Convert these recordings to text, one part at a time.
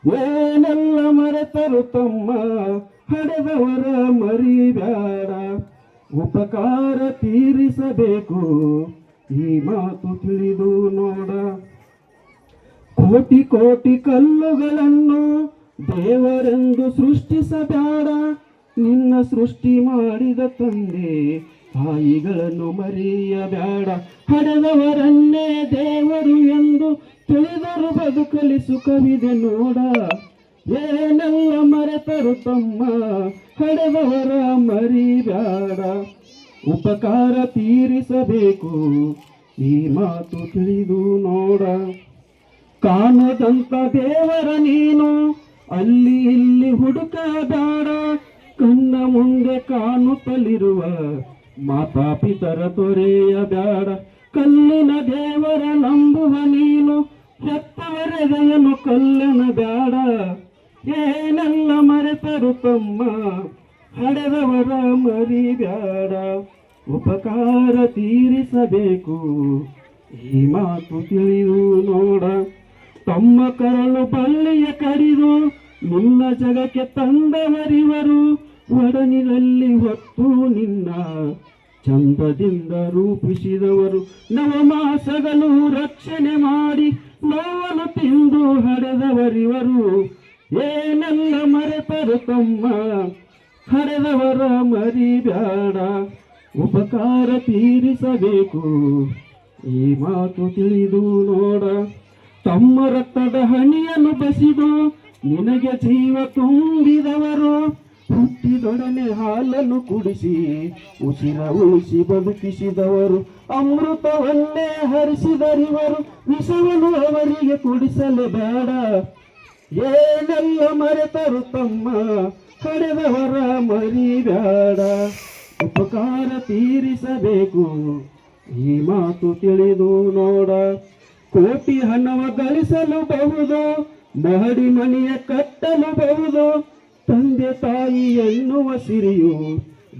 ಏನೆಲ್ಲ ಮರೆತರು ತಮ್ಮ ಹಡೆದವರ ಮರಿಬ್ಯಾಡ, ಉಪಕಾರ ತೀರಿಸಬೇಕು ಈ ಮಾತು ತಿಳಿದು ನೋಡ. ಕೋಟಿ ಕೋಟಿ ಕಲ್ಲುಗಳನ್ನು ದೇವರೆಂದು ಸೃಷ್ಟಿಸಬೇಡ, ನಿನ್ನ ಸೃಷ್ಟಿ ಮಾಡಿದ ತಂದೆ ತಾಯಿಗಳನ್ನು ಮರೆಯಬೇಡ. ಹಡೆದವರನ್ನೇ ದೇವರು ಎಂದು ತಿಳಿದರು ಬದುಕಲಿ ಸುಖವಿದೆ ನೋಡ. ಏನೆಲ್ಲ ಮರೆತರು ತಮ್ಮ ಹಡೆದವರ ಮರಿಬೇಡ, ಉಪಕಾರ ತೀರಿಸಬೇಕು ಈ ಮಾತು ತಿಳಿದು ನೋಡ. ಕಾಣದಂತ ದೇವರ ನೀನು ಅಲ್ಲಿ ಇಲ್ಲಿ ಹುಡುಕಬೇಡ, ಕಣ್ಣ ಮುಂದೆ ಕಾಣುತ್ತಲಿರುವ ಮಾತಾಪಿತರ ತೊರೆಯಬೇಡ. ಕಲ್ಲಿನ ದೇವರ ನಂಬುವ ನೀನು ಹೆತ್ತವರೆದೆಯನ್ನು ಕಲ್ಲನ ಬೇಡ. ಏನೆಲ್ಲ ಮರೆತರು ತಮ್ಮ ಹಡೆದವರ ಮರಿಬೇಡ, ಉಪಕಾರ ತೀರಿಸಬೇಕು ಈ ಮಾತು ತಿಳಿದು ನೋಡ. ತಮ್ಮ ಕರಳು ಬಳ್ಳಿಯ ಕಡಿದು ನಿನ್ನ ಜಗಕ್ಕೆ ತಂದವರಿವರು, ಒಡನಿನಲ್ಲಿ ಹೊತ್ತು ನಿನ್ನ ಚಂದದಿಂದ ರೂಪಿಸಿದವರು. ನವಮಾಸಗಳು ರಕ್ಷಣೆ ಮಾಡಿ ನೋವನ್ನು ತಿಂದು ಹಡೆದವರಿವರು. ಏನೆಲ್ಲ ಮರೆತರು ತಮ್ಮ ಹಡೆದವರ ಮರಿಬೇಡ, ಉಪಕಾರ ತೀರಿಸಬೇಕು ಈ ಮಾತು ತಿಳಿದು ನೋಡ. ತಮ್ಮ ರಕ್ತದ ಹಣಿಯನ್ನು ಬಸಿದು ನಿನಗೆ ಜೀವ ತುಂಬಿದವರು, ಹುಟ್ಟಿದೊಡನೆ ಹಾಲನ್ನು ಕುಡಿಸಿ ಉಸಿರ ಉಳಿಸಿ ಬದುಕಿಸಿದವರು. ಅಮೃತವನ್ನೇ ಹರಿಸಿದರಿವರು, ವಿಷವನ್ನು ಅವರಿಗೆ ಕುಡಿಸಲೇಬೇಡ. ಏನೆಲ್ಲ ಮರೆತರು ತಮ್ಮ ಹಡೆದವರ ಮರಿಬೇಡ, ಉಪಕಾರ ತೀರಿಸಬೇಕು ಈ ಮಾತು ತಿಳಿದು ನೋಡ. ಕೋಟಿ ಹಣವ ಗಳಿಸಲುಬಹುದು, ಮಹಡಿ ಮನೆಯ ಕಟ್ಟಲುಬಹುದು, ತಂದೆ ತಾಯಿ ಎನ್ನುವ ಸಿರಿಯು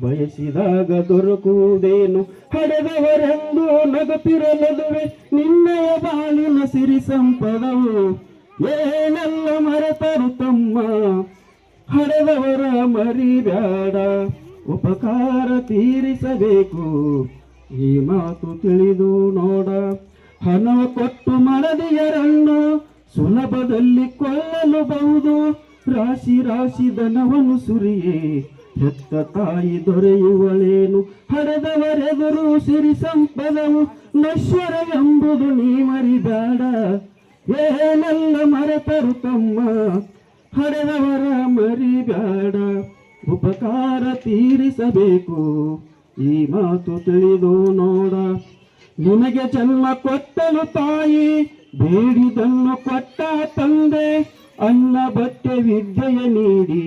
ಬಯಸಿದಾಗ ದೊರಕುವುದೇನು. ಹಡೆದವರೆಂದು ನಗುತ್ತಿರಲದುವೆ ನಿನ್ನಯ ಬಾಳಿನ ಸಿರಿ ಸಂಪದವು. ಏನೆಲ್ಲ ಮರೆತರು ತಮ್ಮ ಹಡೆದವರ ಮರಿಬೇಡ, ಉಪಕಾರ ತೀರಿಸಬೇಕು ಈ ಮಾತು ತಿಳಿದು ನೋಡ. ಹಣ ಕೊಟ್ಟು ಮಡದಿಯರನ್ನು ಸುಲಭದಲ್ಲಿ ಕೊಳ್ಳಲುಬಹುದು, ರಾಶಿ ರಾಶಿ ಧನವನ್ನು ಸುರಿಯೇ ಹೆತ್ತ ತಾಯಿ ದೊರೆಯುವಳೇನು. ಹಡೆದವರೆದುರು ಸಿರಿ ಸಂಪದವು ನಶ್ವರವೆಂಬುದು ನೀ ಮರಿಬೇಡ. ಏನೆಲ್ಲ ಮರೆತರು ತಮ್ಮ ಹಡೆದವರ ಮರಿಬೇಡ, ಉಪಕಾರ ತೀರಿಸಬೇಕು ಈ ಮಾತು ತಿಳಿದು ನೋಡ. ನಿನಗೆ ಜನ್ಮ ಕೊಟ್ಟಲು ತಾಯಿ ಬೇಡಿದನ್ನು ಕೊಟ್ಟ ತಂದೆ, ಅನ್ನ ಬಟ್ಟೆ ವಿದ್ಯೆಯ ನೀಡಿ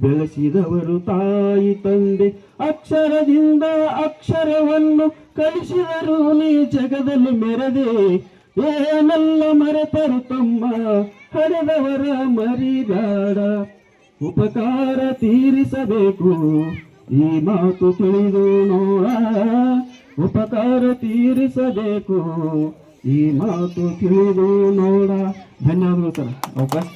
ಬೆಳೆಸಿದವರು ತಾಯಿ ತಂದೆ. ಅಕ್ಷರದಿಂದ ಅಕ್ಷರವನ್ನು ಕಲಿಸಿದರು ನೀ ಜಗದಲ್ಲಿ ಮೆರೆದೆ. ಏನೆಲ್ಲ ಮರೆತರು ತಮ್ಮ ಹಡೆದವರ ಮರಿಬೇಡ, ಉಪಕಾರ ತೀರಿಸಬೇಕು ಈ ಮಾತು ತಿಳಿದು ನೋಡ. ಉಪಕಾರ ತೀರಿಸಬೇಕು ಈ ಮಾತು ತಿಳಿದು ನೋಡ. ಧನ್ಯವಾದಗಳು ಸರ್ ಅವಕಾಶ